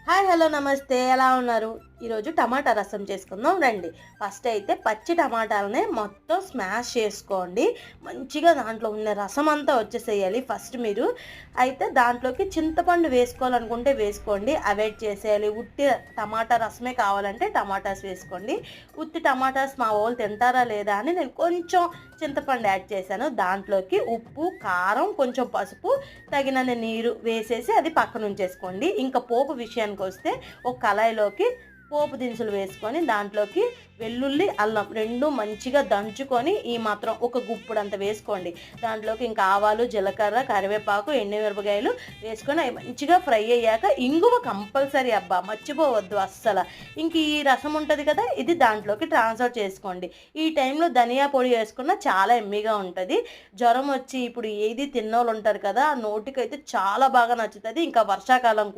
Hi hello నమస్తే ఎలా ఉన్నారు? ఈరోజు టమాటా రసం చేసుకుందాం రండి. ఫస్ట్ అయితే పచ్చి టమాటాలనే మొత్తం స్మాష్ చేసుకోండి. మంచిగా దాంట్లో ఉన్న రసం అంతా వచ్చేసేయాలి ఫస్ట్ మీరు. అయితే దాంట్లోకి చింతపండు వేసుకోవాలనుకుంటే వేసుకోండి. అవాయిడ్ చేసేయాలి. ఉట్టి టమాటా రసమే కావాలంటే టమాటాస్ వేసుకోండి. ఉత్తి టమాటాస్ మా వోళ్ళు తింటారా లేదా అని నేను కొంచెం చింతపండు యాడ్ చేశాను. దాంట్లోకి ఉప్పు, కారం, కొంచెం పసుపు, తగినన్ని నీరు వేసేసి అది పక్కనుంచేసుకోండి. ఇంకా పోపు విషయానికొస్తే ఒక కళాయిలోకి పోపు దినుసులు వేసుకొని దాంట్లోకి వెల్లుల్లి, అల్లం 2 మంచిగా దంచుకొని ఈ మాత్రం ఒక గుప్పుడంత వేసుకోండి. దాంట్లోకి ఇంకా ఆవాలు, జీలకర్ర, కరివేపాకు, ఎండుమిరపకాయలు వేసుకొని అవి మంచిగా ఫ్రై అయ్యాక ఇంగువ కంపల్సరీ అబ్బా! మర్చిపోవద్దు అస్సల. ఇంక ఈ రసం ఉంటది కదా! ఇది దాంట్లోకి ట్రాన్స్‌ఫర్ చేసుకోండి. ఈ టైంలో ధనియా పొడి వేసుకున్న చాలా యమ్మీగా ఉంటది. జ్వరం వచ్చి ఇప్పుడు ఏది తిన్నోళ్ళుంటారు కదా! నోటికైతే చాలా బాగా నచ్చుతది. ఇంకా వర్షాకాలం కూడా